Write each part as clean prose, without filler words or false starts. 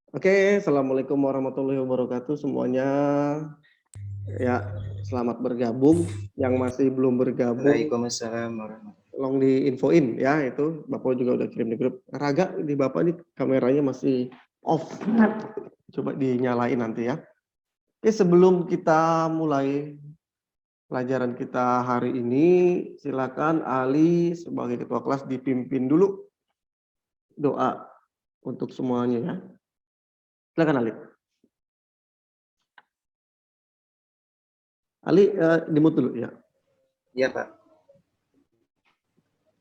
Oke, Assalamualaikum warahmatullahi wabarakatuh semuanya. Ya, selamat bergabung. Yang masih belum bergabung, Waalaikumsalam warahmatullahi tolong diinfoin ya, itu Bapak juga udah kirim di grup. Raga, di Bapak ini kameranya masih off. Coba dinyalain nanti ya. Oke, sebelum kita mulai pelajaran kita hari ini, silakan Ali sebagai ketua kelas dipimpin dulu doa untuk semuanya ya. Silakan Ali. Ali, di-mute dulu ya. Ya, Pak.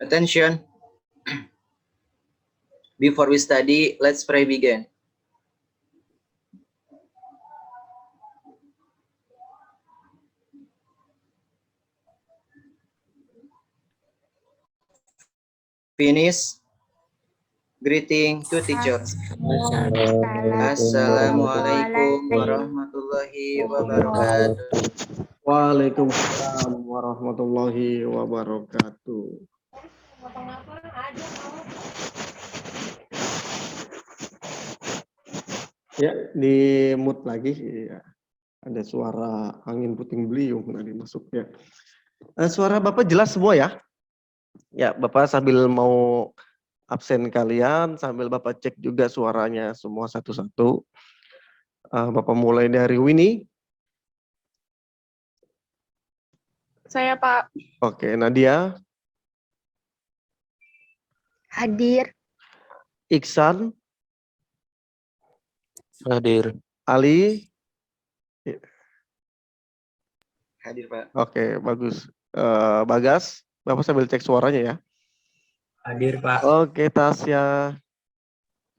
Attention. Before we study, let's pray begin. Finish. Greeting to teacher. Assalamualaikum warahmatullahi wabarakatuh. Waalaikumsalam warahmatullahi wabarakatuh. Ya, di mute lagi. Ya. Ada suara angin puting beliung tadi masuk ya. Suara Bapak jelas semua ya? Ya, Bapak sambil mau absen kalian, sambil Bapak cek juga suaranya semua satu-satu. Bapak mulai dari Winnie. Saya, Pak. Oke, Nadia. Hadir. Iksan. Hadir. Ali. Hadir, Pak. Oke, bagus. Bagas, Bapak sambil cek suaranya ya. Hadir, Pak. Oke, Tasya.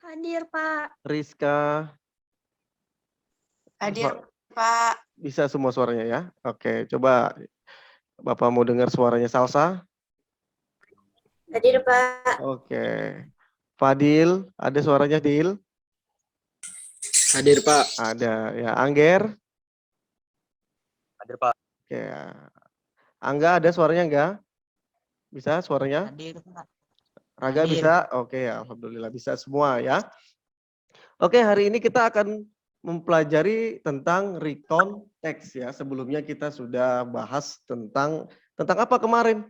Hadir, Pak. Rizka. Hadir, Pak. Bisa semua suaranya ya. Oke, coba Bapak mau dengar suaranya Salsa. Hadir, Pak. Oke. Fadil, ada suaranya Dil? Hadir, Pak. Ada ya. Angger? Hadir, Pak. Oke. Angga ada suaranya enggak? Bisa suaranya? Hadir, Pak. Raga Hadir. bisa? Oke, alhamdulillah bisa semua ya. Oke, hari ini kita akan mempelajari tentang recon text ya. Sebelumnya kita sudah bahas tentang apa kemarin?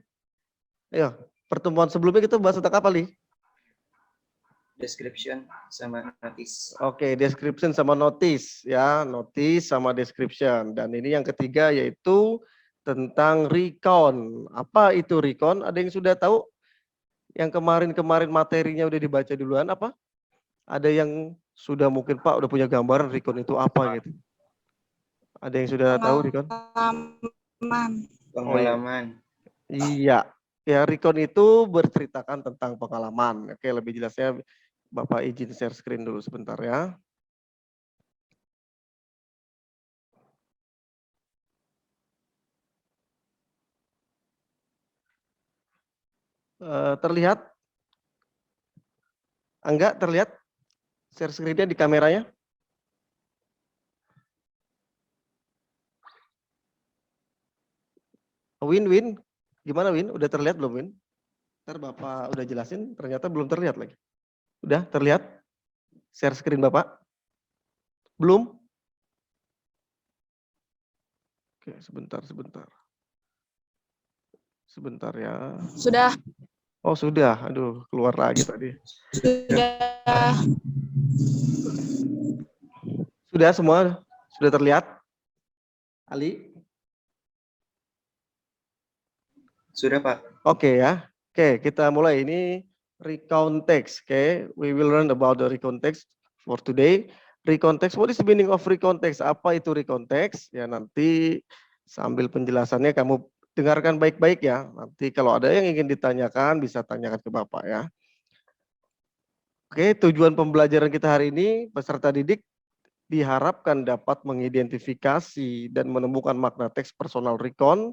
Ayo, pertemuan sebelumnya kita bahas tentang apa, Li? Description sama notice. Oke, description sama notice ya, notice sama description. Dan ini yang ketiga yaitu tentang recon. Apa itu recon? Ada yang sudah tahu? Yang kemarin-kemarin materinya udah dibaca duluan apa? Ada yang sudah mungkin Pak udah punya gambaran recon itu apa gitu? Ada yang sudah tahu recon? Pengalaman. Iya. Ya, recon itu berceritakan tentang pengalaman. Oke, lebih jelasnya Bapak izin share screen dulu sebentar ya. Terlihat? Enggak terlihat? Share screen-nya di kameranya? Win, gimana Win? Udah terlihat belum Win? Ntar Bapak udah jelasin, ternyata belum terlihat lagi. Udah terlihat? Share screen Bapak? Belum? Oke, sebentar. Sebentar ya. Sudah. Oh sudah, aduh keluar lagi tadi. Sudah. Sudah semua? Sudah terlihat? Ali? Sudah, Pak. Oke ya. Oke, kita mulai. Ini recount text. Oke, we will learn about the recount text for today. Recount text, what is the meaning of recount text? Apa itu recount text? Ya nanti sambil penjelasannya kamu dengarkan baik-baik ya. Nanti kalau ada yang ingin ditanyakan bisa tanyakan ke Bapak ya. Oke, tujuan pembelajaran kita hari ini peserta didik diharapkan dapat mengidentifikasi dan menemukan makna teks personal recon.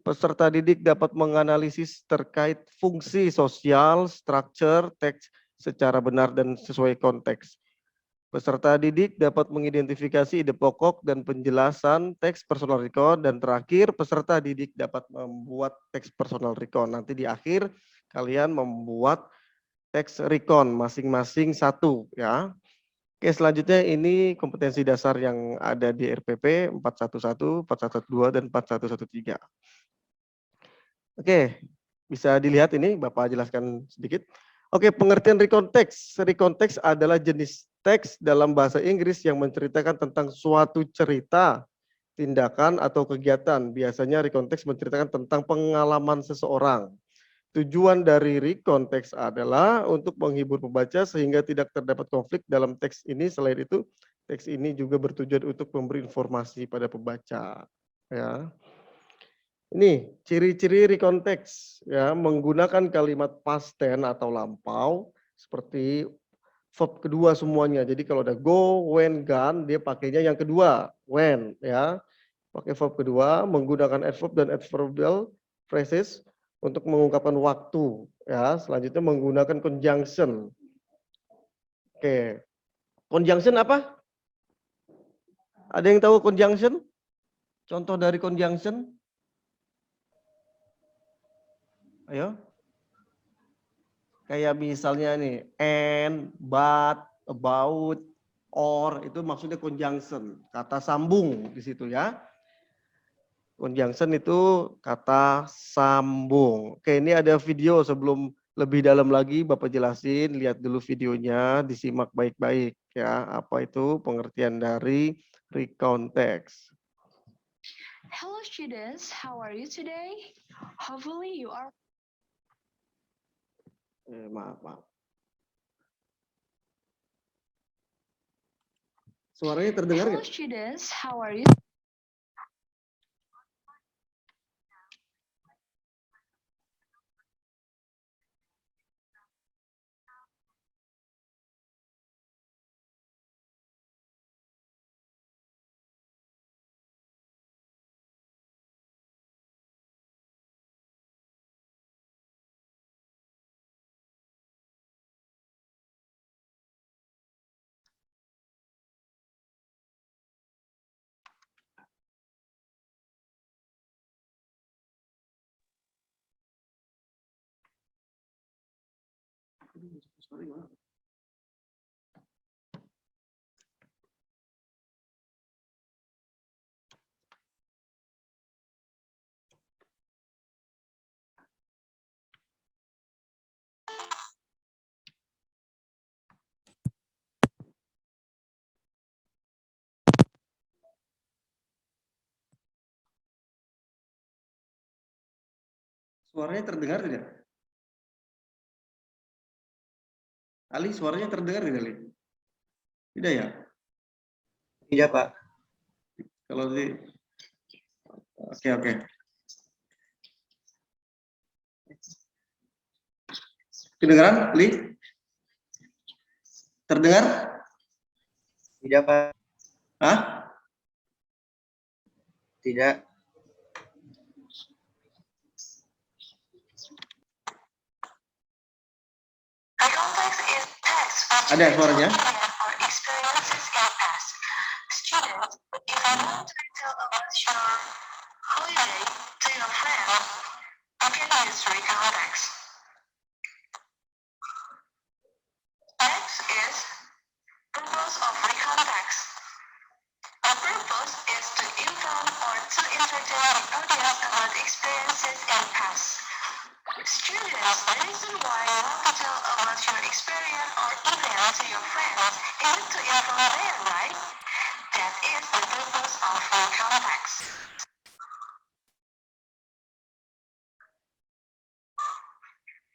Peserta didik dapat menganalisis terkait fungsi sosial, struktur teks secara benar dan sesuai konteks. Peserta didik dapat mengidentifikasi ide pokok dan penjelasan teks personal recon. Dan terakhir, peserta didik dapat membuat teks personal recon. Nanti di akhir, kalian membuat teks recon masing-masing satu ya. Oke, selanjutnya ini kompetensi dasar yang ada di RPP 411, 412, dan 4113. Oke, bisa dilihat ini, Bapak jelaskan sedikit. Oke, pengertian recontext. Recontext adalah jenis teks dalam bahasa Inggris yang menceritakan tentang suatu cerita, tindakan, atau kegiatan. Biasanya recontext menceritakan tentang pengalaman seseorang. Tujuan dari recontext adalah untuk menghibur pembaca sehingga tidak terdapat konflik dalam teks ini. Selain itu, teks ini juga bertujuan untuk memberi informasi pada pembaca. Ya. Ini ciri-ciri recontext, ya, menggunakan kalimat past tense atau lampau seperti verb kedua semuanya. Jadi kalau ada go, when, gone, dia pakainya yang kedua, when, ya. Pakai verb kedua, menggunakan adverb dan adverbial phrases untuk mengungkapkan waktu, ya. Selanjutnya menggunakan conjunction. Oke. Conjunction apa? Ada yang tahu conjunction? Contoh dari conjunction? Ayo. Kayak misalnya nih, and, but, about, or, itu maksudnya conjunction. Kata sambung di situ ya. Conjunction itu kata sambung. Oke, ini ada video sebelum lebih dalam lagi Bapak jelasin, lihat dulu videonya, disimak baik-baik ya. Apa itu pengertian dari recontext. Hello students, how are you today? Hopefully you are. Maaf. Suaranya terdengar Hello nggak? students, how are you? Suaranya terdengar tidak? Ali, suaranya terdengar tidak, Ali? Tidak ya? Tidak, Pak. Kalau di Oke. Kedengaran, Ali? Terdengar? Tidak, Pak. Hah? Tidak. Recontext is text Ada suaranya? or experiences in past. Students, if you want to tell about your holiday to your friends, you can use recontext. Next is purpose of recontext. The purpose is to inform or to entertain the audience about experiences in past. Students, the reason why you want to tell about your experience or event to your friends is to inform them, right? That is the purpose of recontext.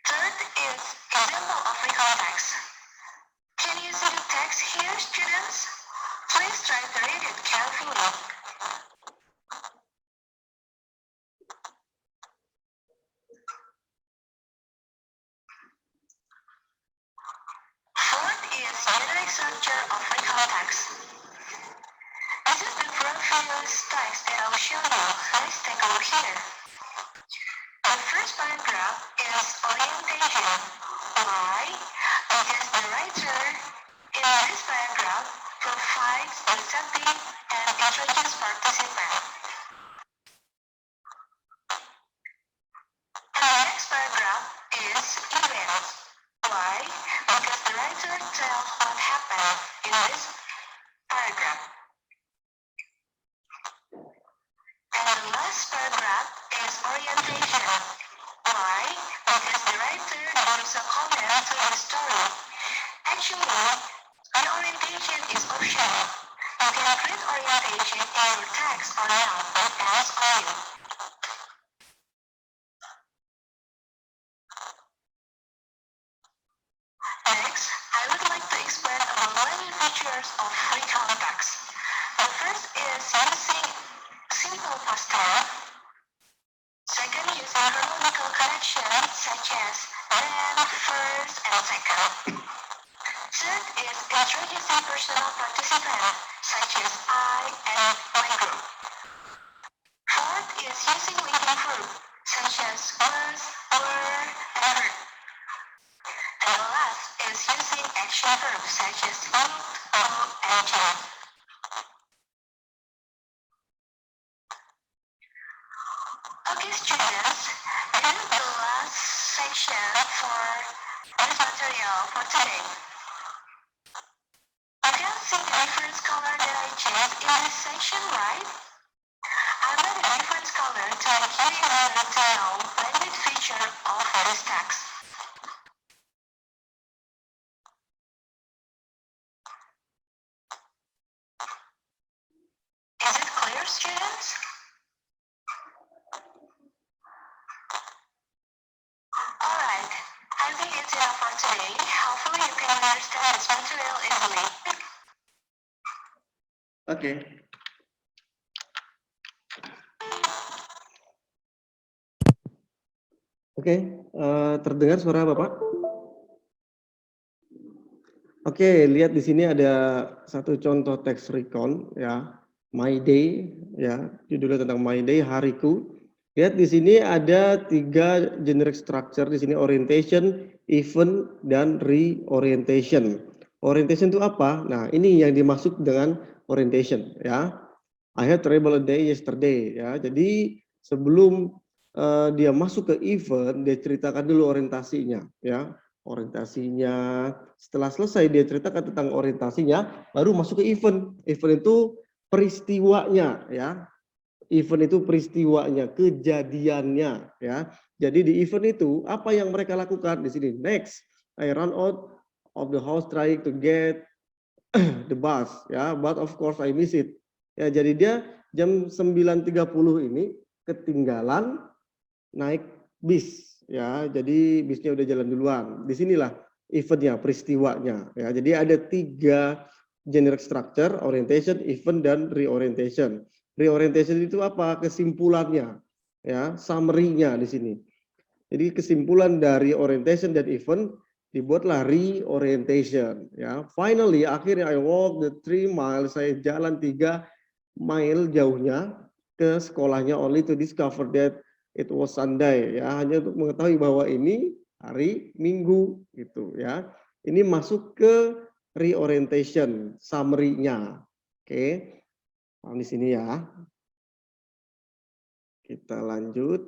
Third is example of recontext. Can you see the text here, students? Please try to read it carefully. Fourth is generic structure of recontext. This is the previous text that I will show you. Let's take a look here. The first paragraph is orientation. Why? Because the writer in this paragraph provides the setting and introduces participant. The next paragraph is events. Why? Because the writer tells what happened in is paragraph. And the last paragraph is orientation. Why? Because the writer gives a comment to the story. Actually, the orientation is optional. You can create orientation in your text or not, depends on you. Next, I would like to explain about 11 features of free context. The first is using simple past tense. Second, using chronological connections such as then, first, and second. Third is introducing personal participants such as I and my group. Fourth is using linking verb such as was, were, and heard. And the last is using action verbs such as would, will, and should. Okay, students, this is the last section for this material for today. You can see the different color that I changed in this section, right? I made a different color to make you easier to know blended feature of this text. Is it clear, students? Alright, I think it's enough for today. Hopefully you can understand this material easily. Oke. Oke, terdengar suara Bapak? Oke, lihat di sini ada satu contoh teks recon ya, My Day ya, judulnya tentang My Day, hariku. Lihat di sini ada 3 generic structure di sini, orientation, event, dan reorientation. Orientation itu apa? Nah, ini yang dimaksud dengan orientation ya. I had terrible day yesterday ya. Jadi sebelum dia masuk ke event, dia ceritakan dulu orientasinya ya. Orientasinya, setelah selesai dia ceritakan tentang orientasinya, baru masuk ke event. Event itu peristiwanya ya. Event itu peristiwanya, kejadiannya ya. Jadi di event itu apa yang mereka lakukan di sini? Next, I run out of the house trying to get the bus ya, but of course I miss it. Ya, jadi dia jam 9.30 ini ketinggalan naik bis ya. Jadi bisnya udah jalan duluan. Disinilah eventnya, peristiwanya ya. Jadi ada 3 generic structure, orientation, event, dan reorientation. Reorientation itu apa? Kesimpulannya ya, summary-nya di sini. Jadi kesimpulan dari orientation dan event dibuatlah reorientation ya. Finally, akhirnya I walk the 3 miles, saya jalan 3 mile jauhnya ke sekolahnya, only to discover that it was Sunday ya, hanya untuk mengetahui bahwa ini hari Minggu gitu ya. Ini masuk ke reorientation, summary-nya. Oke. Di sini ya. Kita lanjut.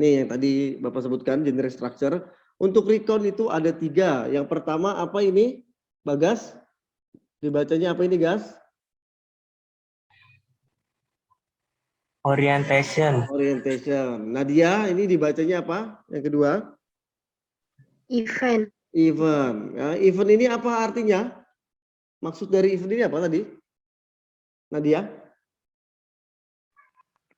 Nih yang tadi Bapak sebutkan generic structure. Untuk recon itu ada 3. Yang pertama apa ini, Bagas? Dibacanya apa ini, Gas? Orientation. Orientation. Nadia, ini dibacanya apa? Yang kedua? Event. Event. Ya, event ini apa artinya? Maksud dari event ini apa tadi? Nadia?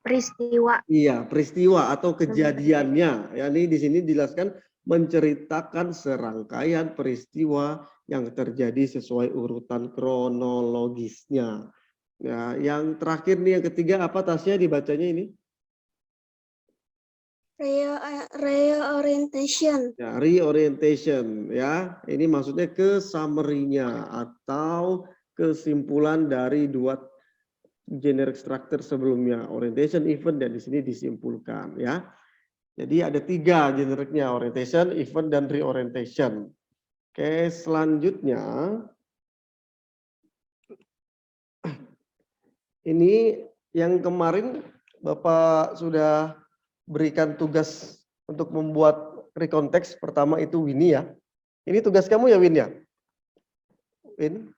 Peristiwa. Iya, peristiwa atau kejadiannya. Ya, ini di sini dijelaskan menceritakan serangkaian peristiwa yang terjadi sesuai urutan kronologisnya. Ya, yang terakhir nih, yang ketiga apa tasnya dibacanya ini? Reorientation. Ya, reorientation ya. Ini maksudnya ke summary-nya atau kesimpulan dari 2 generic structure sebelumnya, orientation, event, dan di sini disimpulkan ya. Jadi ada 3 genericnya, orientation, event, dan reorientation. Oke, selanjutnya ini yang kemarin Bapak sudah berikan tugas untuk membuat rekonteks. Pertama itu Winnie ya. Ini tugas kamu ya, Win ya? Win?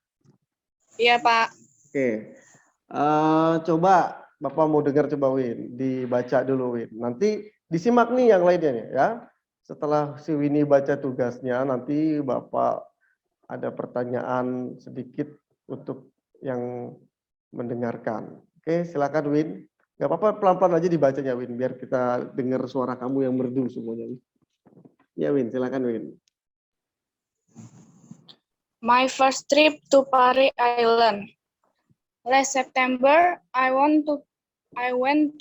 Iya, Pak. Oke. Coba Bapak mau dengar, coba Win, dibaca dulu Win. Nanti disimak nih yang lainnya nih ya. Setelah si Winnie baca tugasnya, nanti Bapak ada pertanyaan sedikit untuk yang mendengarkan. Oke, silakan Win. Gak apa-apa, pelan-pelan aja dibacanya Win, biar kita dengar suara kamu yang merdu semuanya. Ya Win, silakan Win. My first trip to Pari Island. Last September, I went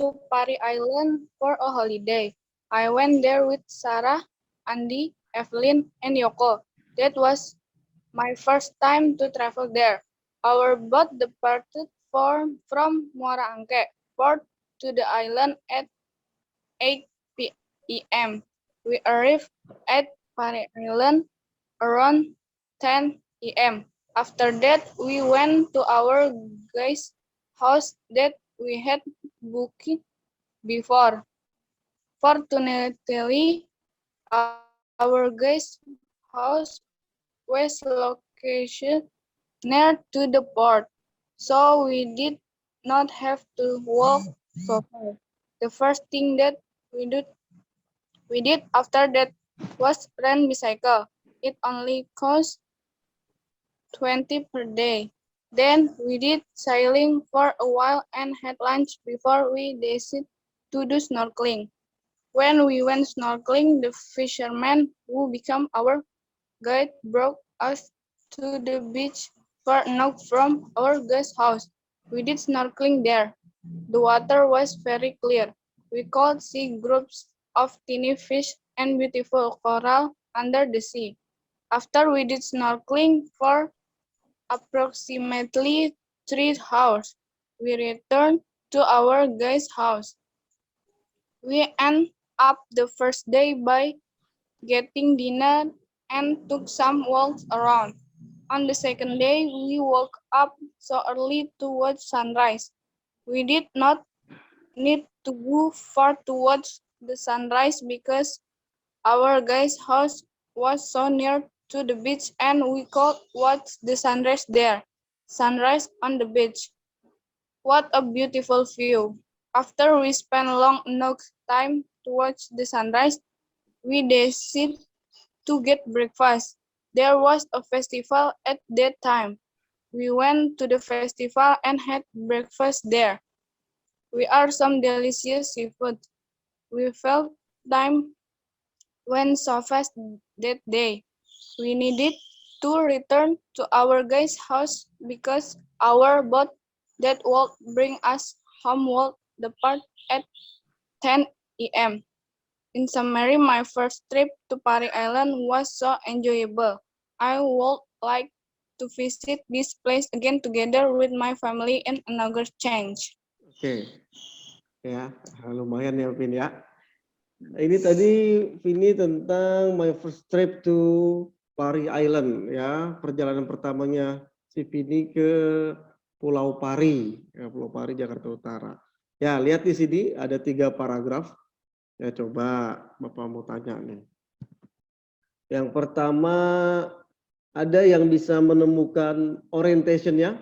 to Pari Island for a holiday. I went there with Sarah, Andy, Evelyn, and Yoko. That was my first time to travel there. Our boat departed from Muara Angke port to the island at 8 p.m. We arrived at Pari Island around 10 p.m. After that, we went to our guest house that we had booked before. Fortunately, our guest house was located near to the port, so we did not have to walk so far. The first thing that we did after that was rent bicycle. It only cost 20 per day. Then we did sailing for a while and had lunch before we decided to do snorkeling. When we went snorkeling, the fisherman who became our guide brought us to the beach for a knock from our guest house. We did snorkeling there. The water was very clear. We could see groups of tiny fish and beautiful coral under the sea. After we did snorkeling for approximately 3 hours, we returned to our guest house. We ended up the first day by getting dinner and took some walks around. On the second day, we woke up so early to watch sunrise. We did not need to go far to watch the sunrise because our guest house was so near to the beach and we could watch the sunrise there. Sunrise on the beach. What a beautiful view. After we spent long enough time to watch the sunrise, we decided to get breakfast. There was a festival at that time. We went to the festival and had breakfast there. We ate some delicious seafood. We felt time went so fast that day. We needed to return to our guest house because our boat that would bring us home would depart at 10 a.m. In summary, my first trip to Pari Island was so enjoyable. I would like to visit this place again together with my family in another change. Oke, ya lumayan ya Vin ya. Ini tadi Vini tentang my first trip to Pari Island ya, perjalanan pertamanya si Vini ke Pulau Pari, ya, Pulau Pari Jakarta Utara. Ya lihat di sini ada 3 paragraf. Ya coba Bapak mau tanya nih. Yang pertama, ada yang bisa menemukan orientation-nya?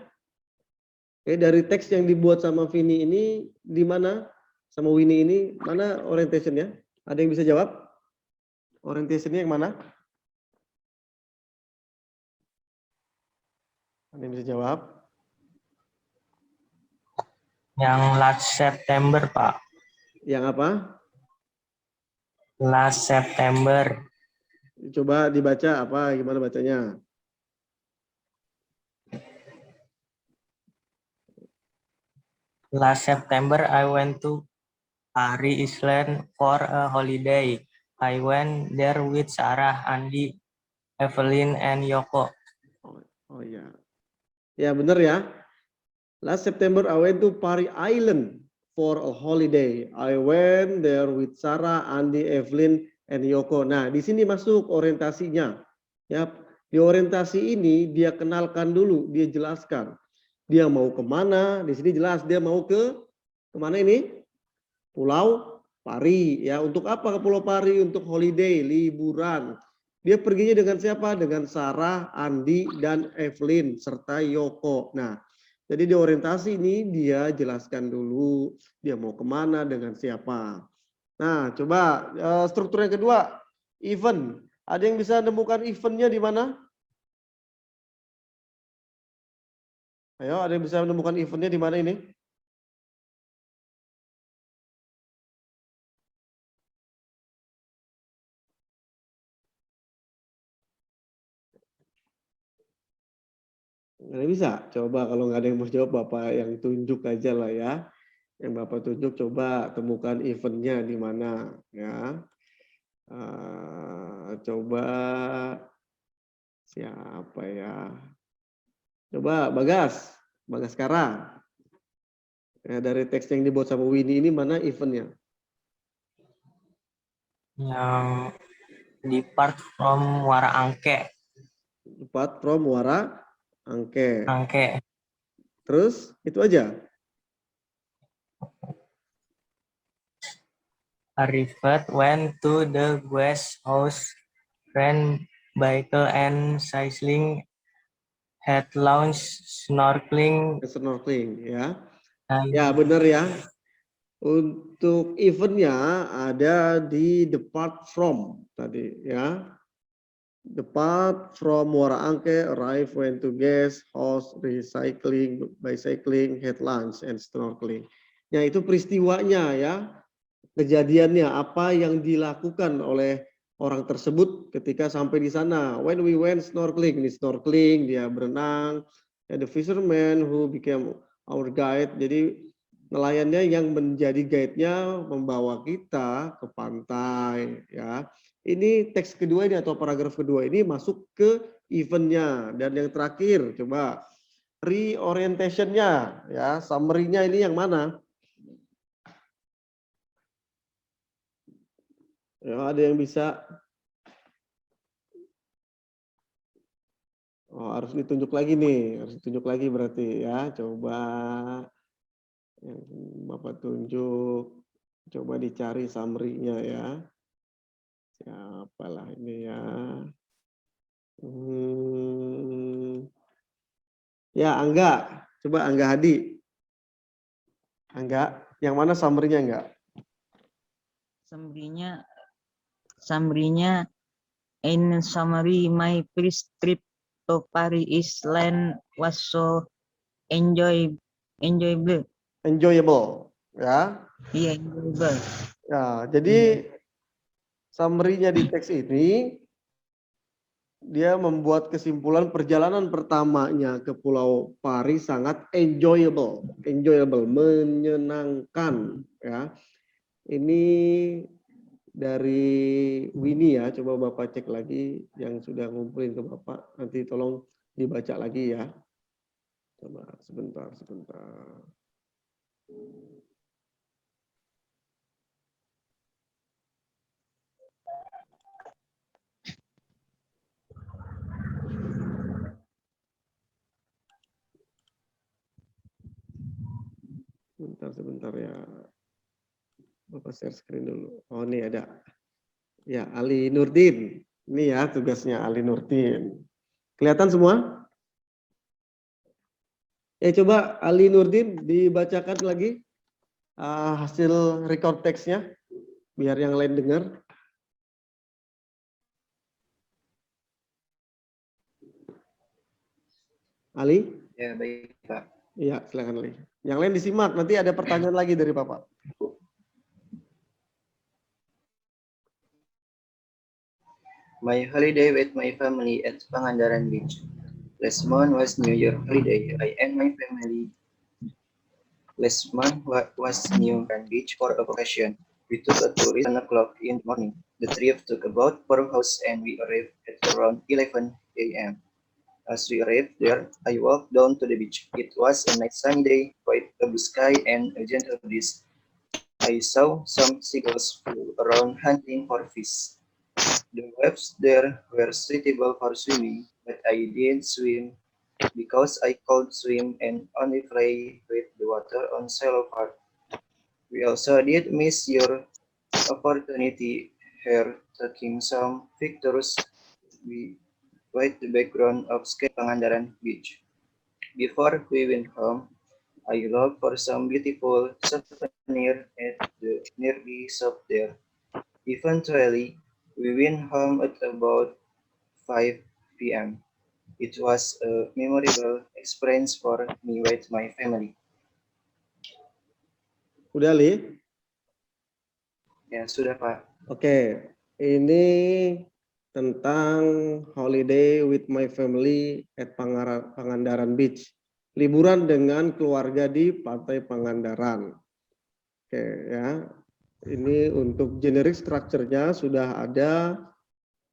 Oke, dari teks yang dibuat sama Vini ini di mana? Sama Winnie ini mana orientation-nya? Ada yang bisa jawab? Orientation-nya yang mana? Ada yang bisa jawab? Yang last September, Pak. Yang apa? Last September. Coba dibaca apa? Gimana bacanya? Last September, I went to Pari Island for a holiday. I went there with Sarah, Andy, Evelyn, and Yoko. Oh ya. Ya benar ya. Last September I went to Pari Island for a holiday. I went there with Sarah, Andy, Evelyn, and Yoko. Nah, di sini masuk orientasinya. Ya, di orientasi ini dia kenalkan dulu, dia jelaskan. Dia mau kemana? Di sini jelas dia mau ke kemana ini? Pulau Pari. Ya, untuk apa ke Pulau Pari? Untuk holiday, liburan. Dia perginya dengan siapa? Dengan Sarah, Andi, dan Evelyn, serta Yoko. Nah, jadi di orientasi ini dia jelaskan dulu dia mau kemana, dengan siapa. Nah, coba struktur yang kedua, event. Ada yang bisa menemukan eventnya di mana? Ayo, ada yang bisa menemukan eventnya di mana ini? Nggak bisa. Coba kalau nggak ada yang mau jawab, Bapak yang tunjuk aja lah ya. Yang Bapak tunjuk, coba temukan eventnya di mana ya. Coba siapa ya? Coba Bagas, Bagas Kara. Ya, dari teks yang dibuat sama Winnie ini mana eventnya? Yang depart from Muara Angke. Depart from Muara Angke. Angke. Terus itu aja. Arrived went to the guest house, ran bicycle and cycling, had lunch, snorkeling. Snorkeling ya. Dan Ya benar ya. Untuk eventnya ada di depart from tadi ya. Depart from Muara Angke, arrive, went to guest house, recycling, bicycling, had lunch, and snorkeling. Ya itu peristiwanya ya, kejadiannya apa yang dilakukan oleh orang tersebut ketika sampai di sana. When we went snorkeling, ini snorkeling, dia berenang. Ya, the fisherman who became our guide. Jadi nelayannya yang menjadi guide-nya membawa kita ke pantai ya. Ini teks kedua ini atau paragraf kedua ini masuk ke eventnya. Dan yang terakhir coba reorientation-nya ya, summary-nya ini yang mana? Ya, ada yang bisa? Oh, harus ditunjuk lagi nih, harus ditunjuk lagi berarti ya. Coba yang Bapak tunjuk, coba dicari summary-nya ya. Siapalah ini ya. Ya, Angga. Coba Angga Hadi. Angga, yang mana summary-nya enggak? Summary-nya in summary, my first trip to Paris Island was so enjoyable. Enjoyable, ya. Iya, enjoyable. Ya, jadi summary-nya di teks ini dia membuat kesimpulan perjalanan pertamanya ke Pulau Pari sangat enjoyable, menyenangkan ya. Ini dari Winnie ya, coba Bapak cek lagi yang sudah ngumpulin ke Bapak, nanti tolong dibaca lagi ya. Coba sebentar. Sebentar ya. Bapak share screen dulu. Oh, ini ada. Ya, Ali Nurdin. Ini ya tugasnya Ali Nurdin. Kelihatan semua? Ya, coba Ali Nurdin dibacakan lagi hasil record teksnya biar yang lain dengar. Ali? Ya, baik, Pak. Iya, silakan Ali. Yang lain disimak, nanti ada pertanyaan lagi dari Bapak. My holiday with my family at Pangandaran Beach. Last month was New Year holiday. I and my family. Last month was New Year Beach for a vacation. We took a tour at 1 o'clock in the morning. The trip took about 4 hours and we arrived at around 11 a.m. As we arrived there, I walked down to the beach. It was a nice sunny day, quite a blue sky and a gentle breeze. I saw some seagulls flew around hunting for fish. The waves there were suitable for swimming, but I didn't swim because I could swim and only play with the water on shallow part. We also did miss your opportunity here taking some pictures with the background of sky Pangandaran Beach. Before we went home, I looked for some beautiful souvenir at the nearby shop there. Eventually, we went home at about 5 p.m. It was a memorable experience for me with my family. Udah, Li? Ya, sudah, Pak. Oke, ini tentang holiday with my family at Pangandaran Beach. Liburan dengan keluarga di Pantai Pangandaran. Oke, ya. Ini untuk generic structure-nya sudah ada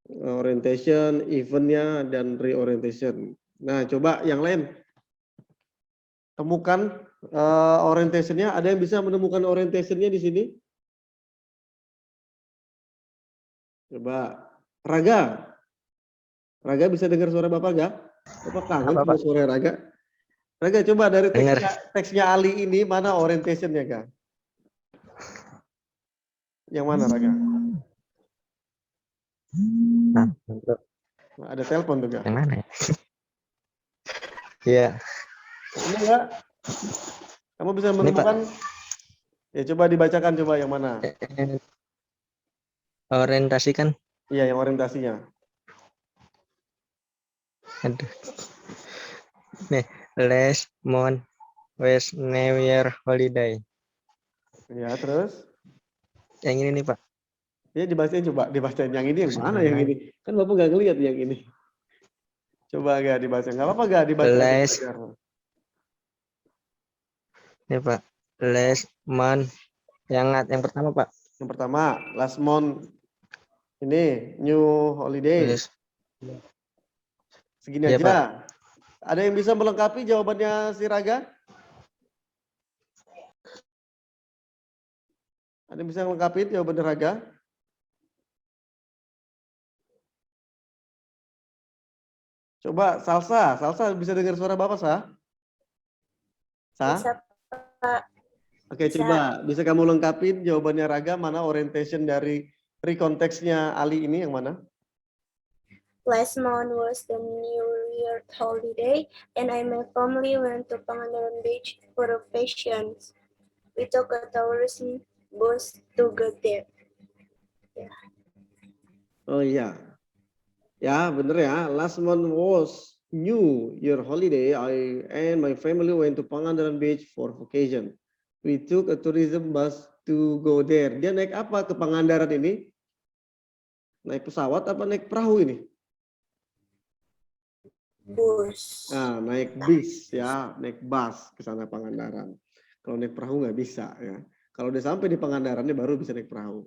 orientation, event-nya, dan reorientation. Nah, coba yang lain. Temukan orientation-nya. Ada yang bisa menemukan orientation-nya di sini? Coba. Raga. Raga bisa dengar suara Bapak nggak? Bapak kangen sama suara Raga? Raga, coba dari teksnya Ali ini, mana orientation-nya, Kak? Yang mana, Raga? Nah, Ada telepon tuh, Kak. yang mana ya? Iya. Ini enggak? Kamu bisa menemukan? Ya, coba dibacakan coba yang mana? Orientasi kan? Iya, yang orientasinya. Aduh. Nih, last month was New Year holiday. Ya, terus? Yang ini nih, Pak. Ya, dibacain coba. Dibacain yang ini yang mana yang ini? Kan Bapak nggak ngelihat yang ini. Coba agak dibaca. Nggak apa-apa nggak dibaca? Ini, Pak. Last month. Yang pertama, Pak. Yang pertama, last month. Ini, new holiday. Yes. Segini Ya, aja. Pak. Ada yang bisa melengkapi jawabannya si Raga? Ada yang bisa melengkapi jawabannya Raga? Coba Salsa bisa dengar suara Bapak, Sa? Sa? Bisa, Pak. Oke, Bisa. coba bisa kamu lengkapin jawabannya Raga, mana orientation dari rekonteksnya Ali ini yang mana? Last month was the New Year holiday, and I and my family went to Pangandaran Beach for vacations. We took a tourism bus to get there. Oh iya. Ya, bener ya. Last month was New Year holiday. I and my family went to Pangandaran Beach for vacation. We took a tourism bus to go there. Dia naik apa ke Pangandaran ini? Naik pesawat apa naik perahu ini? Bus. Nah, naik bis ya, naik bus ke sana Pangandaran. Kalau naik perahu nggak bisa ya. Kalau udah sampai di Pangandarannya baru bisa naik perahu.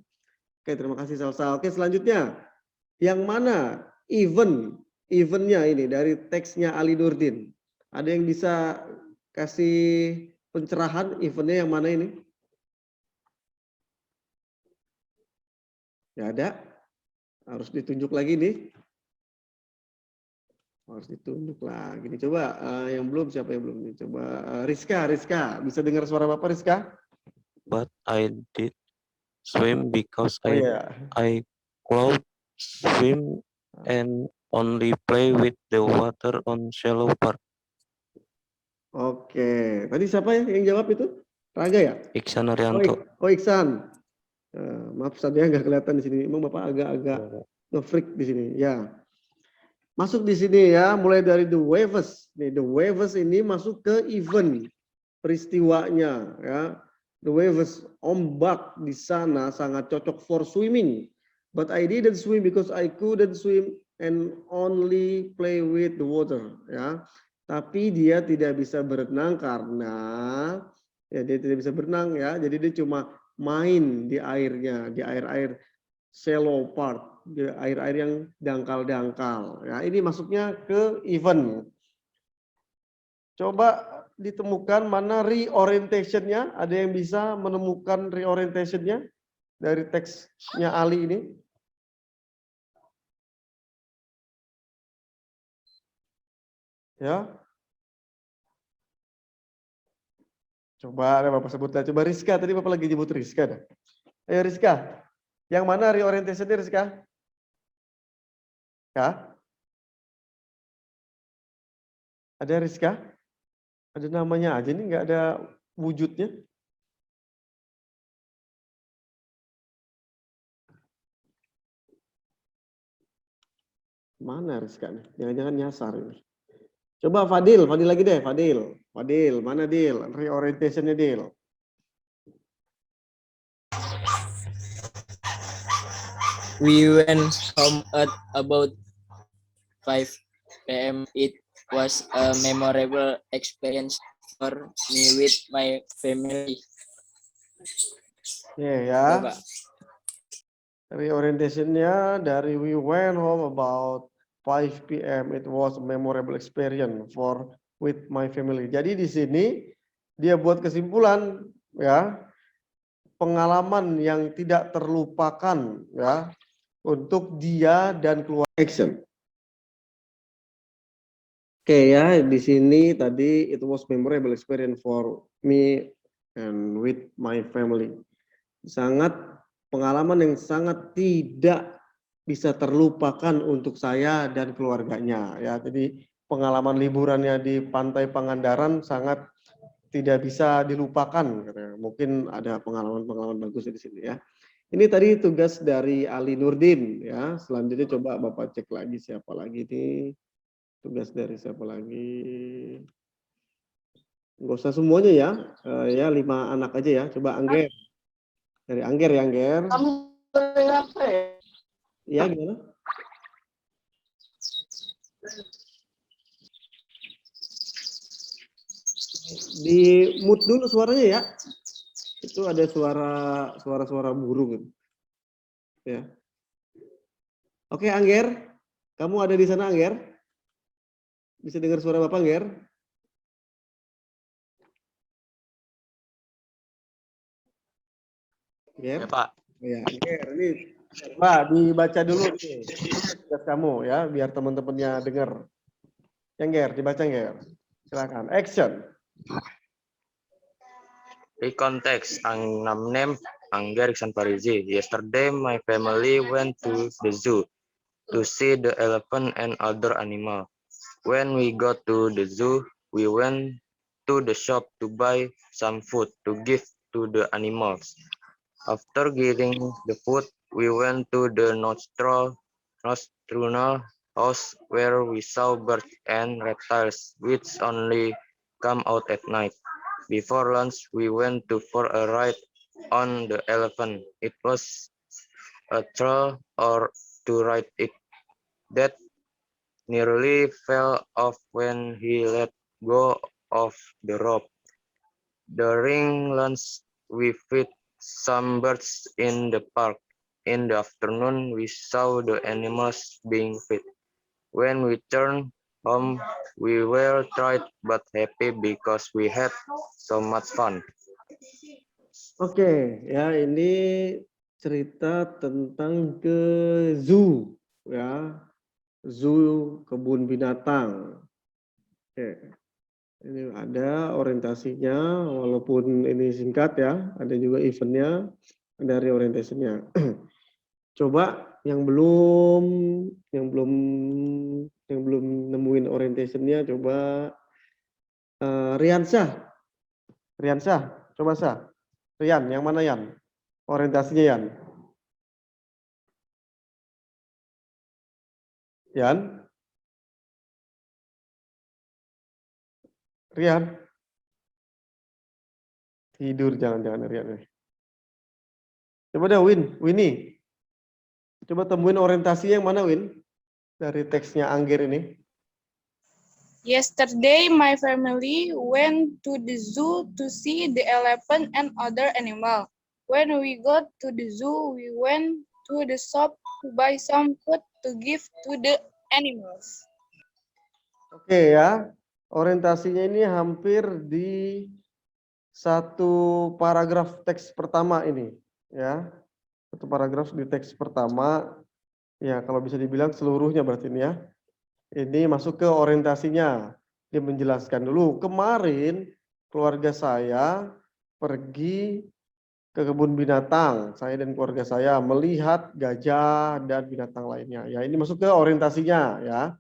Oke, terima kasih Salsa. Oke, selanjutnya. Yang mana eventnya ini dari teksnya Ali Nurdin? Ada yang bisa kasih pencerahan eventnya yang mana ini? Ya ada. Harus ditunjuk lagi nih. Harus ditunjuk lagi nih. Coba yang belum, siapa yang belum nih? Coba Rizka bisa dengar suara Bapak Rizka? But I did swim because yeah. I could swim and only play with the water on shallow part. Oke, tadi siapa ya yang jawab itu? Raga ya? Iksan Arianto. Oh Iksan. Maaf saya nggak kelihatan di sini. Emang Bapak agak-agak nge-freak di sini. Ya. Masuk di sini ya, mulai dari the waves. Nih, the waves ini masuk ke event peristiwanya ya. The waves, ombak di sana sangat cocok for swimming. But I didn't swim because I couldn't swim and only play with the water ya. Tapi dia tidak bisa berenang karena ya dia tidak bisa berenang ya. Jadi dia cuma main di airnya, di air-air shallow part, di air-air yang dangkal-dangkal. Ya, ini masuknya ke event. Coba ditemukan mana reorientation-nya. Ada yang bisa menemukan reorientation-nya dari teksnya Ali ini? Ya. Coba ada Bapak sebutlah. Coba Rizka, tadi Bapak lagi nyebut Rizka dah. Ayo Rizka. Yang mana reorientation-nya Rizka? Ya? Ada Rizka? Ada namanya aja nih, nggak ada wujudnya. Mana Rizka nih? Jangan-jangan nyasar ini. Coba Fadil lagi deh, Fadil, mana Dil? Reorientationnya Dil. We went home at about 5 p.m. It was a memorable experience for me with my family. Ya. Bapak. Reorientationnya dari we went home about 5 p.m. It was a memorable experience for with my family. Jadi di sini dia buat kesimpulan ya, pengalaman yang tidak terlupakan ya untuk dia dan keluarga. Action. Oke ya, di sini tadi it was memorable experience for me and with my family. Sangat pengalaman yang sangat tidak bisa terlupakan untuk saya dan keluarganya ya. Jadi pengalaman liburannya di Pantai Pangandaran sangat tidak bisa dilupakan. Mungkin ada pengalaman-pengalaman bagus di sini ya. Ini tadi tugas dari Ali Nurdin ya. Selanjutnya coba Bapak cek lagi siapa lagi nih. Tugas dari siapa lagi? Nggak usah semuanya ya. Ya 5 anak aja ya. Coba Angger. Dari Angger ya Angger. Ya gimana? Di mute dulu suaranya ya. Itu ada suara burung. Ya. Oke Angger, kamu ada di sana Angger? Bisa dengar suara Bapak Angger? Angger? Ya, Pak. Ya, Angger, ini Pak dibaca dulu nih tugas kamu ya, biar teman-temannya dengar. Angger, dibaca Angger. Silakan. Action. Recon text. Ang name Angger Iksan Farizi. Yesterday my family went to the zoo to see the elephant and other animal. When we got to the zoo, we went to the shop to buy some food to give to the animals. After getting the food, we went to the nocturnal house where we saw birds and reptiles, which only come out at night. Before lunch, we went for a ride on the elephant. It was a thrill to ride it that nearly fell off when he let go of the rope. During lunch, we fed some birds in the park. In the afternoon, we saw the animals being fed. When we returned home, we were tired but happy because we had so much fun. Oke, ya ini cerita tentang ke zoo ya. Zoo, kebun binatang. Oke. Ini ada orientasinya, walaupun ini singkat ya, ada juga eventnya, dari orientasinya. Coba yang belum nemuin orientationnya, coba Riansyah, coba Syah. Rian, yang mana Yan? Orientasinya Yan? Yan? Rian? Tidur jangan-jangan Rian. Coba deh Winnie. Coba temuin orientasi yang mana Win? Dari teksnya Angger ini. Yesterday, my family went to the zoo to see the elephant and other animals. When we got to the zoo, we went to the shop to buy some food to give to the animals. Oke ya, orientasinya ini hampir di satu paragraf teks pertama ini. Ya, satu paragraf di teks pertama. Ya, kalau bisa dibilang seluruhnya berarti ini ya. Ini masuk ke orientasinya. Dia menjelaskan dulu, kemarin keluarga saya pergi ke kebun binatang. Saya dan keluarga saya melihat gajah dan binatang lainnya. Ya, ini masuk ke orientasinya ya.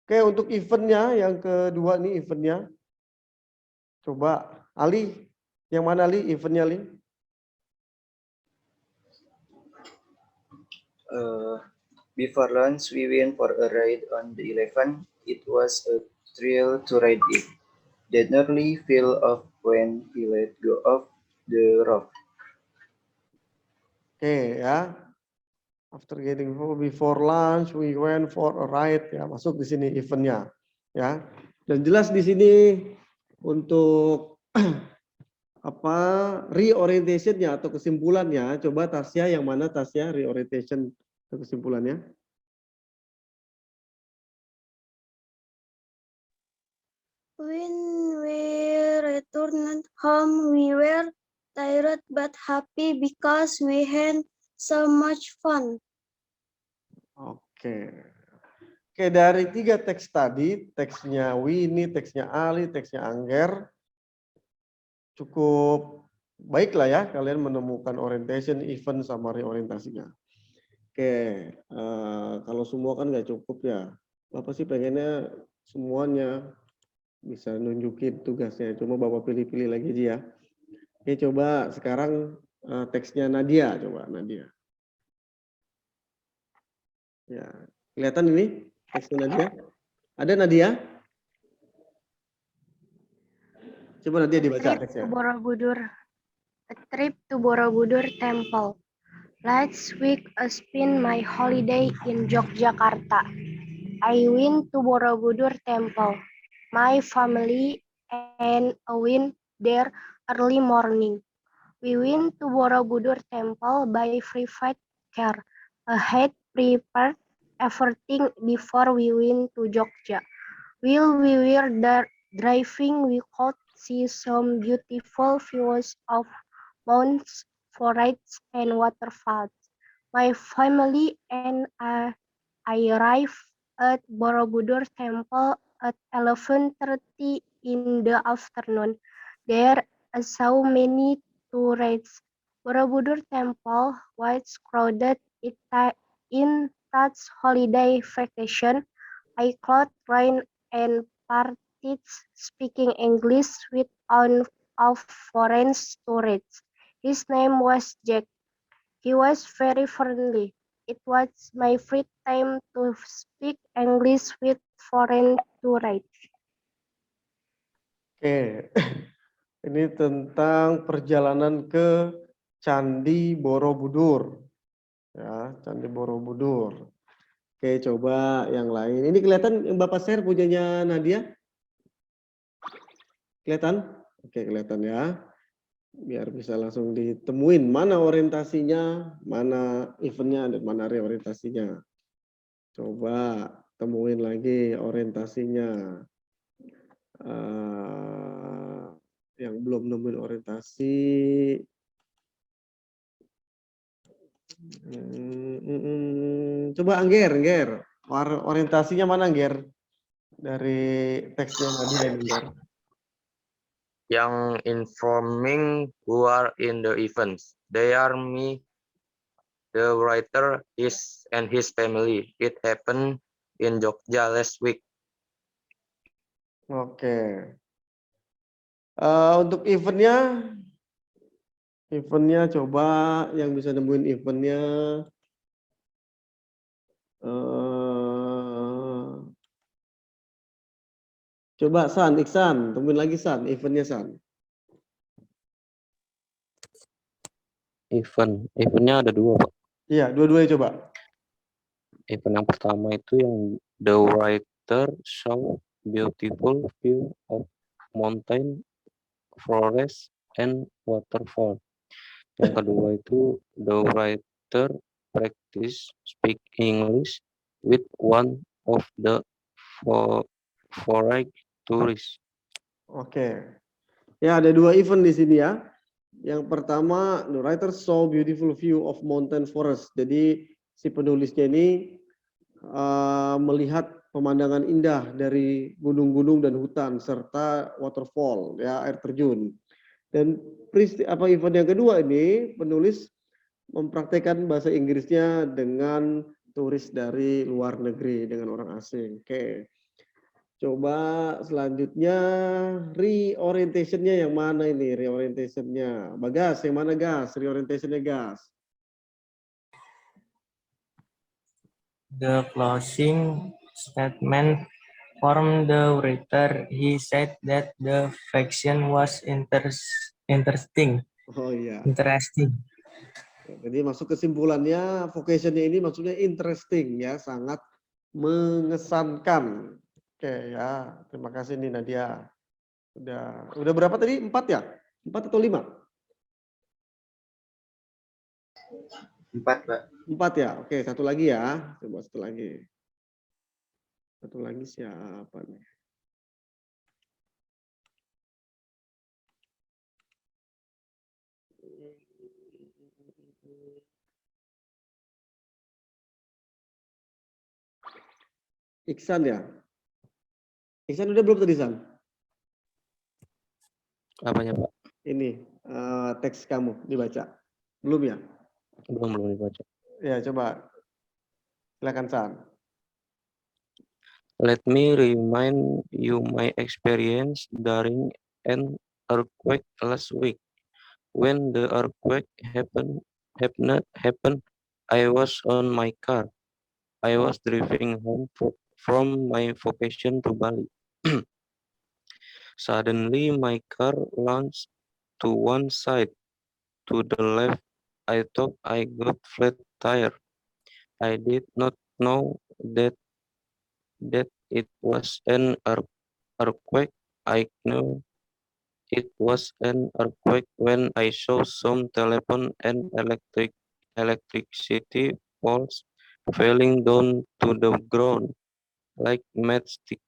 Oke, untuk eventnya yang kedua nih eventnya. Coba Ali, yang mana Ali eventnya Ali? Before lunch, we went for a ride on the elephant. It was a thrill to ride it. That nearly fell off when he let go of the rope. Oke ya. After getting before lunch, we went for a ride. Ya, masuk di sini eventnya. Ya, dan jelas di sini untuk apa reorientationnya atau kesimpulannya. Coba Tasya, yang mana Tasya reorientation atau kesimpulannya? When we returned home, we were tired but happy because we had so much fun. Oke. Oke, dari 3 teks tadi, teksnya Winnie, teksnya Ali, teksnya Angger, cukup baik lah ya kalian menemukan orientation, event, sama reorientasinya. Oke, kalau semua kan nggak cukup ya. Bapak sih pengennya semuanya bisa nunjukin tugasnya, cuma Bapak pilih-pilih lagi aja ya. Oke, coba sekarang teksnya Nadia, coba Nadia. Ya, kelihatan ini teksnya Nadia? Ada Nadia? Coba Nadia dibaca teksnya. A trip to Borobudur Temple. Last week I spent my holiday in Yogyakarta. I went to Borobudur Temple. My family and I went there early morning. We went to Borobudur Temple by private car. I had prepared everything before we went to Jogja. While we were driving, we could see some beautiful views of mountains, forests, and waterfalls. My family and I arrived at Borobudur Temple at 11:30 in the afternoon. There I saw many tourists. Borobudur Temple was crowded in that holiday vacation. I could rain and parties speaking English with one of foreign tourists. His name was Jack. He was very friendly. It was my free time to speak English with foreign tourists. Oke, ini tentang perjalanan ke Candi Borobudur. Ya, Candi Borobudur. Oke, coba yang lain. Ini kelihatan yang Bapak share punyanya Nadia? Kelihatan? Oke, kelihatan ya. Biar bisa langsung ditemuin mana orientasinya, mana eventnya, dan mana reorientasinya. Coba temuin lagi orientasinya. Yang belum nemuin orientasi. Coba Angger. Orientasinya mana Angger? Dari teksnya Nadia Angger. Yang informing who are in the events. They are me, the writer, and his family. It happened in Jogja last week. Oke. Untuk eventnya coba yang bisa nemuin eventnya. Coba Iksan, temuin lagi eventnya San. Eventnya ada 2, Pak. Iya, dua-duanya coba. Event yang pertama itu yang the writer saw beautiful view of mountain, forest, and waterfall. Yang kedua itu the writer practice speak English with one of the foreign tourists. Oke. Ya, ada 2 event di sini ya. Yang pertama, the writer saw beautiful view of mountain forest. Jadi si penulisnya ini melihat pemandangan indah dari gunung-gunung dan hutan serta waterfall, ya, air terjun. Dan event yang kedua ini penulis mempraktekkan bahasa Inggrisnya dengan turis dari luar negeri, dengan orang asing. Oke. Coba selanjutnya reorientation-nya yang mana ini? Reorientation-nya. Bagas, yang mana Gas? Reorientation-nya Gas. The closing statement from the writer, he said that the fiction was interesting. Oh iya. Interesting. Jadi masuk kesimpulannya, vocation-nya ini maksudnya interesting ya, sangat mengesankan. Oke ya, terima kasih nih Nadia. Udah berapa tadi? 4 ya? 4 atau 5? 4, Pak. 4 ya? Oke, satu lagi ya. Coba satu lagi. Satu lagi siapa nih? Iksan ya? Iksan udah belum tadi, San? Apanya, Pak? Ini teks kamu dibaca. Belum ya? Belum dibaca. Ya, coba. Silakan, San. Let me remind you my experience during an earthquake last week. When the earthquake happened, I was on my car. I was driving home from my vacation to Bali. Suddenly, my car lunged to one side, to the left. I thought I got flat tire. I did not know that it was an earthquake. I knew it was an earthquake when I saw some telephone and electricity poles falling down to the ground like matchstick.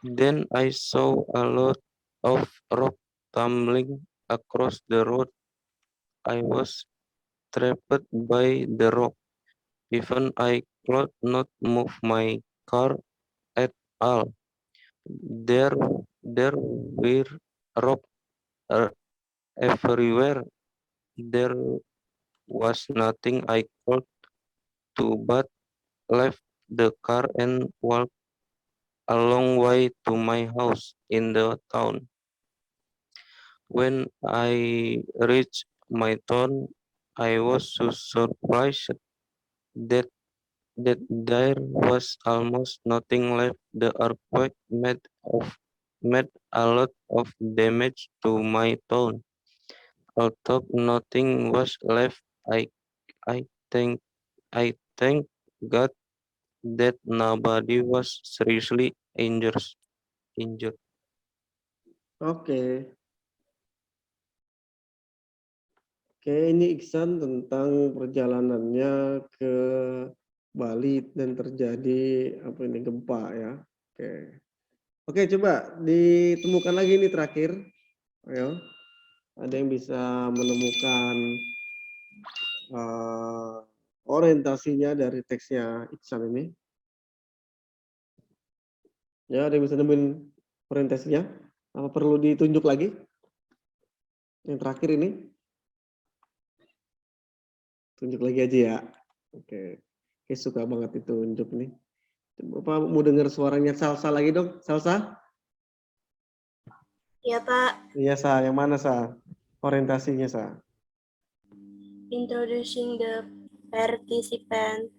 Then I saw a lot of rock tumbling across the road. I was trapped by the rock. Even I could not move my car at all. There were rocks everywhere. There was nothing I could do but left the car and walk a long way to my house in the town. When I reached my town, I was so surprised that there was almost nothing left. The earthquake made a lot of damage to my town. Although nothing was left, I think I thank God that nobody was seriously injured. Oke. Oke, ini Iksan tentang perjalanannya ke Bali dan terjadi apa ini gempa ya. Oke. Oke, coba ditemukan lagi ini terakhir. Ayo. Ada yang bisa menemukan orientasinya dari teksnya Iksan ini? Ya, ada yang bisa nemuin orientasinya? Apa perlu ditunjuk lagi? Yang terakhir ini? Tunjuk lagi aja ya. Oke. Oke, suka banget itu tunjuk nih. Bapak mau dengar suaranya Salsa lagi dong? Salsa? Ya, Pak. Iya, Sa. Yang mana, Sa? Orientasinya, Sa? Introducing the participant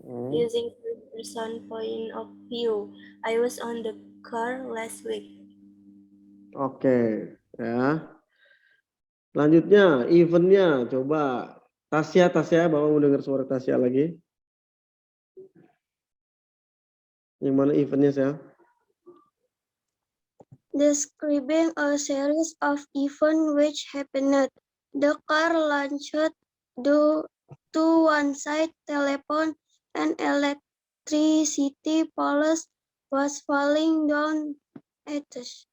Hmm. using first-person point of view. I was on the car last week. Oke, ya. Selanjutnya, eventnya. Coba Tasya, Bapak mau dengar suara Tasya lagi? Yang mana eventnya, Sa? Describing a series of events which happened. The car launched to one side, telephone and electricity poles was falling down at us.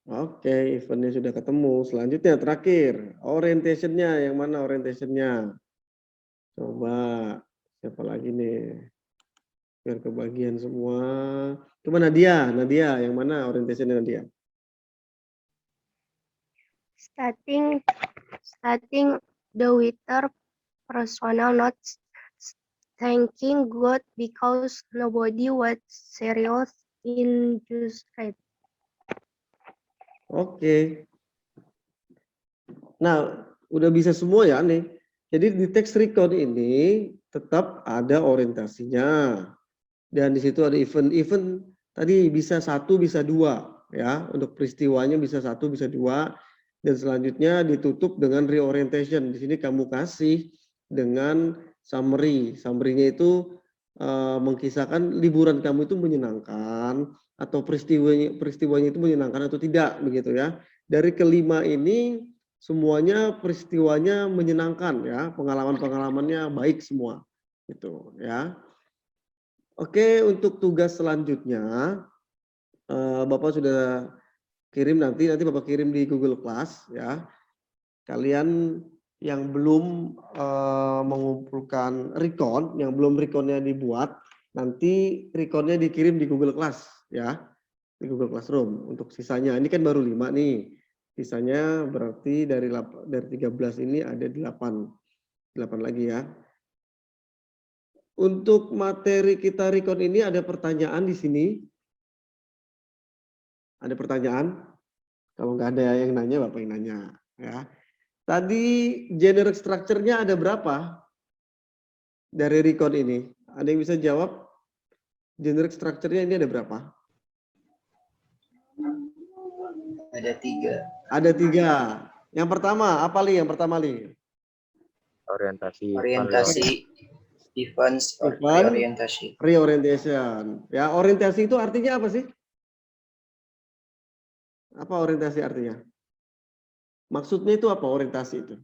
Oke, eventnya sudah ketemu. Selanjutnya, terakhir. Orientationnya, yang mana orientationnya? Coba, siapa lagi nih? Biar kebagian semua. Coba Nadia, yang mana orientationnya Nadia? Starting the winter personal notes thanking God because nobody was serious injured. Oke. Nah, udah bisa semua ya nih. Jadi di text record ini tetap ada orientasinya. Dan di situ ada event-event tadi bisa 1 bisa 2 ya. Untuk peristiwanya bisa 1 bisa 2 dan selanjutnya ditutup dengan reorientation. Di sini kamu kasih dengan summary. Summary-nya itu mengkisahkan liburan kamu itu menyenangkan atau peristiwanya itu menyenangkan atau tidak begitu ya. Dari kelima ini semuanya peristiwanya menyenangkan ya, pengalaman-pengalamannya baik semua gitu ya. Oke, untuk tugas selanjutnya Bapak sudah kirim nanti Bapak kirim di Google Class ya. Kalian yang belum mengumpulkan recon, yang belum reconnya dibuat, nanti reconnya dikirim di Google Class ya, di Google Classroom. Untuk sisanya ini kan baru 5 nih. Sisanya berarti dari 13 ini ada 8 lagi ya. Untuk materi kita recon ini ada pertanyaan di sini. Ada pertanyaan? Kalau nggak ada yang nanya, Bapak yang nanya. Ya. Tadi generic structure-nya ada berapa dari recon ini? Ada yang bisa jawab? Generic structure-nya ini ada berapa? Ada 3. Ada 3. Yang pertama, apa Li? Yang pertama Li? Orientasi, events, or reorientasi. Reorientation. Ya, orientasi itu artinya apa sih? Apa orientasi artinya? Maksudnya itu apa orientasi itu?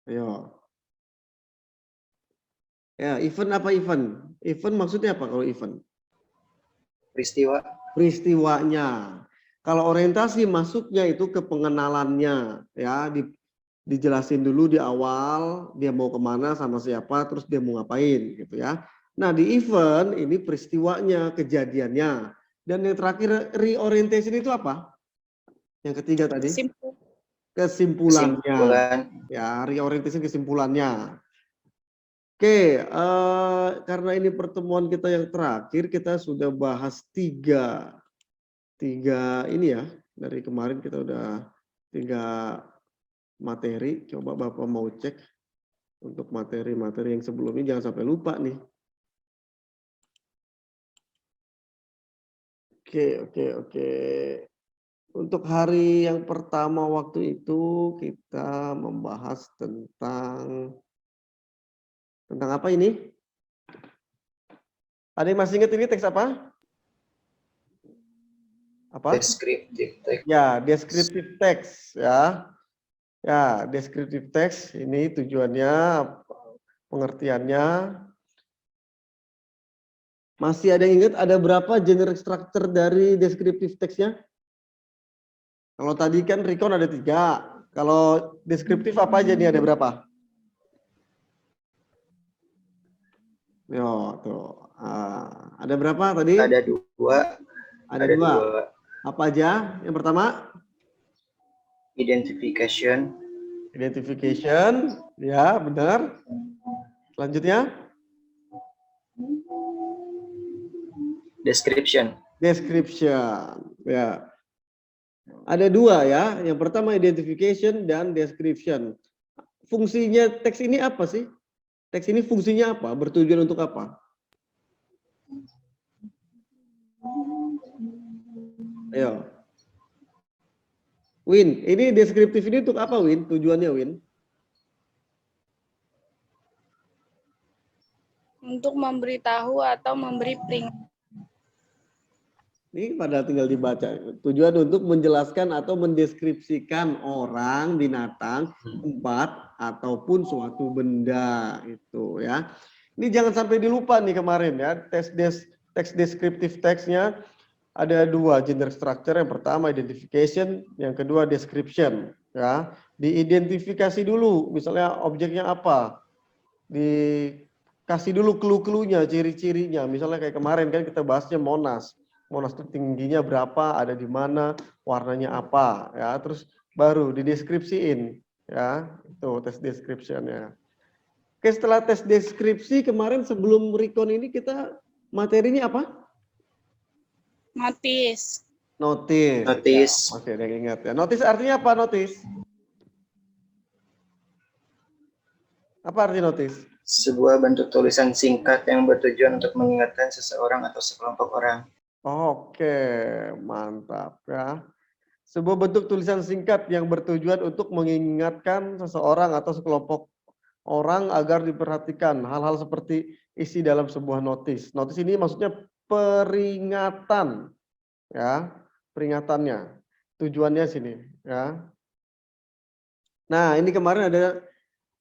Ayo. Ya, event apa event? Event maksudnya apa kalau event? Peristiwa. Peristiwanya. Kalau orientasi masuknya itu ke pengenalannya, ya, dijelasin dulu di awal dia mau kemana sama siapa, terus dia mau ngapain, gitu ya. Nah di event ini peristiwanya, kejadiannya, dan yang terakhir reorientation itu apa? Yang ketiga tadi? Kesimpulannya. Ya, reorientation kesimpulannya. Oke, karena ini pertemuan kita yang terakhir, kita sudah bahas tiga ini ya. Dari kemarin kita udah 3 materi. Coba Bapak mau cek untuk materi-materi yang sebelumnya, jangan sampai lupa nih. Oke. Untuk hari yang pertama waktu itu kita membahas tentang apa ini? Ada yang masih ingat ini teks apa? Apa? Descriptive text. Ya, descriptive text ya. Ya, descriptive text ini tujuannya, pengertiannya. Masih ada yang ingat ada berapa generic structure dari descriptive text-nya? Kalau tadi kan recon ada 3. Kalau deskriptif apa aja nih, ada berapa? Yo, tuh. Ada berapa tadi? Ada 2. Ada 2. Apa aja? Yang pertama? Identification. Identification, ya benar. Selanjutnya? Description. Description, ya. Ada 2 ya. Yang pertama identification dan description. Fungsinya teks ini apa sih? Teks ini fungsinya apa? Bertujuan untuk apa? Ayo. Win, ini deskriptif ini untuk apa Win? Tujuannya Win? Untuk memberitahu atau memberi peringatan. Ini pada tinggal dibaca. Tujuan untuk menjelaskan atau mendeskripsikan orang, binatang, tempat, ataupun suatu benda itu ya. Ini jangan sampai dilupa nih kemarin ya. Teks deskriptif teksnya ada 2 generic structure. Yang pertama identification, yang kedua description ya. Diidentifikasi dulu, misalnya objeknya apa. Dikasih dulu clue-cluenya, ciri-cirinya. Misalnya kayak kemarin kan kita bahasnya Monas. Monas itu tingginya berapa, ada di mana, warnanya apa, ya. Terus baru dideskripsiin, Ya, itu tes description-nya. Oke, setelah tes deskripsi kemarin sebelum recon ini kita materinya apa? Notice. Notice. Notice. Ya, masih ada yang ingat ya. Notice artinya apa notice? Apa arti notice? Sebuah bentuk tulisan singkat yang bertujuan untuk mengingatkan seseorang atau sekelompok orang. Oke, mantap ya. Sebuah bentuk tulisan singkat yang bertujuan untuk mengingatkan seseorang atau sekelompok orang agar diperhatikan hal-hal seperti isi dalam sebuah notis. Notis ini maksudnya peringatan, ya, peringatannya. Tujuannya sini, ya. Nah, ini kemarin ada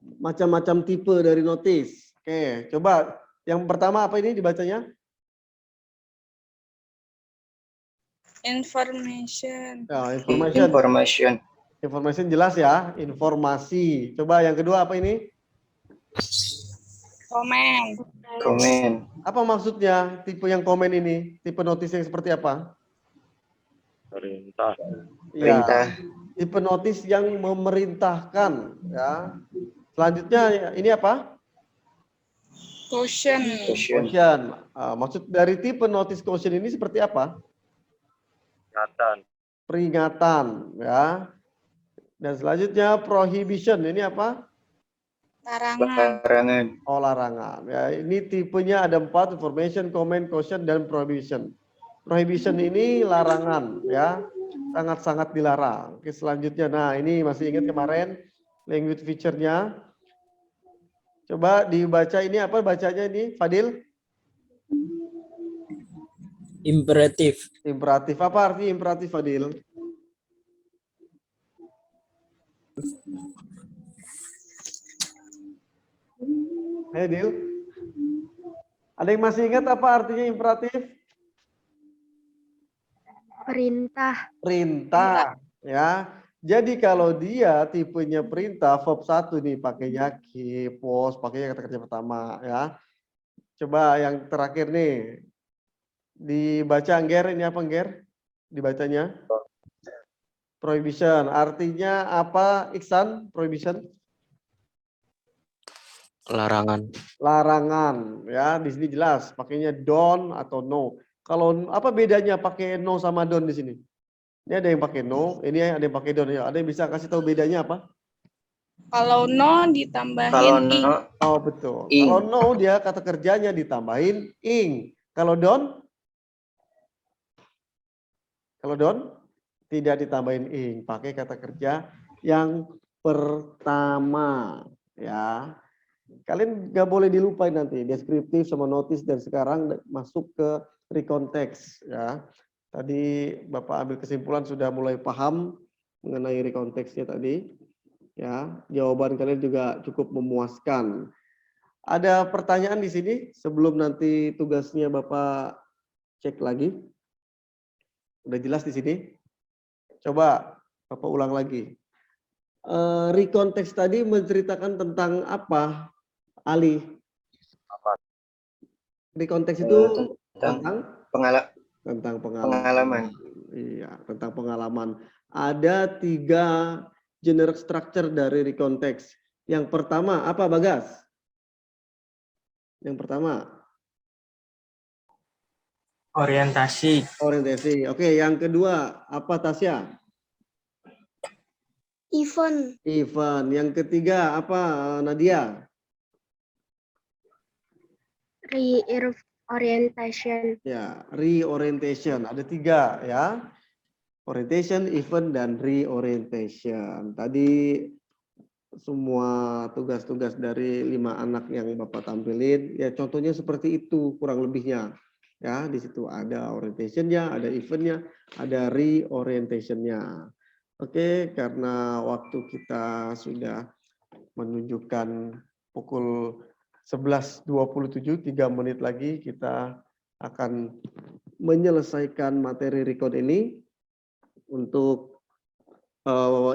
macam-macam tipe dari notis. Oke, coba yang pertama apa ini dibacanya? Information. Ya, information. Information. Information jelas ya, informasi. Coba yang kedua apa ini? Comment. Comment. Apa maksudnya tipe yang komen ini? Tipe notis yang seperti apa? Perintah. Ya, Perintah. tipe notis yang memerintahkan ya. Selanjutnya ini apa? Caution. Caution. Caution. Maksud dari tipe notis caution ini seperti apa? Peringatan. Peringatan ya. Dan selanjutnya prohibition. Ini apa? Larangan. Larangan. Oh, larangan. Ya, ini tipenya ada 4, information, comment, caution, dan prohibition. Prohibition ini larangan ya. Sangat-sangat dilarang. Oke, selanjutnya. Nah, ini masih ingat kemarin language feature-nya. Coba dibaca ini apa bacanya ini, Fadil? Imperatif. Imperatif. Apa arti imperatif, Fadil? Hei, Dil. Ada yang masih ingat apa artinya imperatif? Perintah. Perintah. Ya. Jadi kalau dia tipenya perintah, verb 1 nih pakainya keep, was, pakainya kata kerja pertama ya. Coba yang terakhir nih. Dibaca Angger, ini apa Angger? Dibacanya? Prohibition. Artinya apa Iksan? Prohibition? Larangan. Larangan. Ya, di sini jelas pakainya don't atau no. Kalau apa bedanya pakai no sama don't di sini? Ini ada yang pakai no, ini ada yang pakai don't ya. Ada yang bisa kasih tahu bedanya apa? Kalau no Kalau ditambahin ing. no, Oh, betul. ing. Kalau no dia kata kerjanya ditambahin ing. Kalau don't? Kalau don't tidak ditambahin ing, pakai kata kerja yang pertama ya. Kalian nggak boleh dilupain nanti deskriptif sama notis dan sekarang masuk ke recontext ya. Tadi Bapak ambil kesimpulan sudah mulai paham mengenai recontext-nya tadi. Ya, jawaban kalian juga cukup memuaskan. Ada pertanyaan di sini sebelum nanti tugasnya Bapak cek lagi. Udah jelas di sini? Coba Bapak ulang lagi. Recontext tadi menceritakan tentang apa, Ali? Recontext itu tentang tentang pengalaman. Iya, tentang pengalaman. Ada 3 generic structure dari recontext. Yang pertama apa, Bagas? Yang pertama Orientasi. orientasi. Oke, yang kedua apa, Tasya? Event. Event. Yang ketiga apa, Nadia? Reorientation. Ya, reorientation. Ada 3 ya. Orientation, event, dan reorientation. Tadi semua tugas-tugas dari 5 anak yang Bapak tampilin, ya contohnya seperti itu kurang lebihnya. Ya, di situ ada orientation-nya, ada event-nya, ada reorientation-nya. Oke, karena waktu kita sudah menunjukkan pukul 11.27, 3 menit lagi kita akan menyelesaikan materi recon ini. Untuk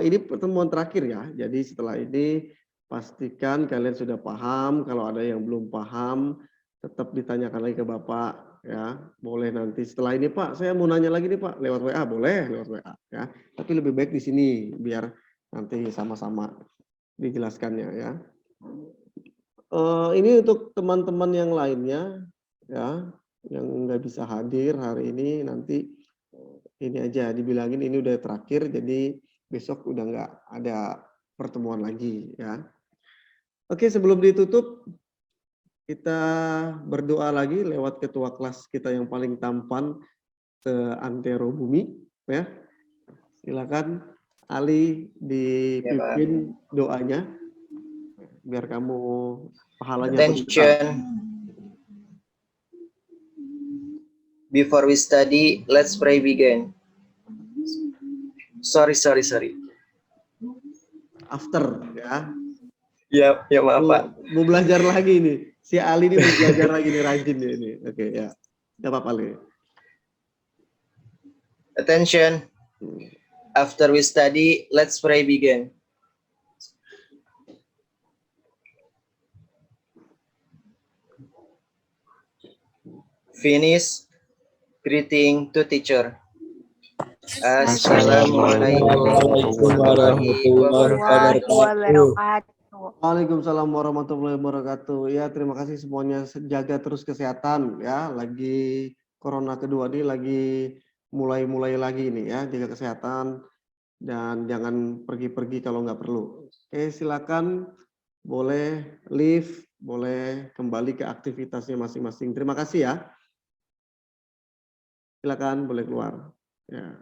ini pertemuan terakhir ya. Jadi setelah ini pastikan kalian sudah paham. Kalau ada yang belum paham, tetap ditanyakan lagi ke Bapak ya. Boleh nanti setelah ini Pak, saya mau nanya lagi nih Pak, lewat WA boleh, lewat WA ya. Tapi lebih baik di sini biar nanti sama-sama dijelaskannya ya. Ini untuk teman-teman yang lainnya ya, yang nggak bisa hadir hari ini, nanti ini aja dibilangin ini udah terakhir, jadi besok udah nggak ada pertemuan lagi ya. Oke, sebelum ditutup kita berdoa lagi lewat ketua kelas kita yang paling tampan seantero bumi ya. Silakan Ali dipimpin doanya biar kamu pahalanya lebih besar. Attention. Before we study, let's pray begin. Sorry. After ya. Ya maaf Pak. Mau belajar lagi nih. Si Ali ini mau belajar lagi nih, rajin nih ini. Oke ya. Enggak apa-apa Ali. Attention. After we study, let's pray begin. Finish. Greeting to teacher. Assalamualaikum warahmatullahi wabarakatuh. Waalaikumsalam warahmatullahi wabarakatuh. Ya, terima kasih semuanya. Jaga terus kesehatan ya. Lagi corona kedua ini lagi mulai lagi nih ya. Jaga kesehatan dan jangan pergi-pergi kalau nggak perlu. Oke, silakan boleh leave, boleh kembali ke aktivitasnya masing-masing. Terima kasih ya. Silakan boleh keluar. Ya.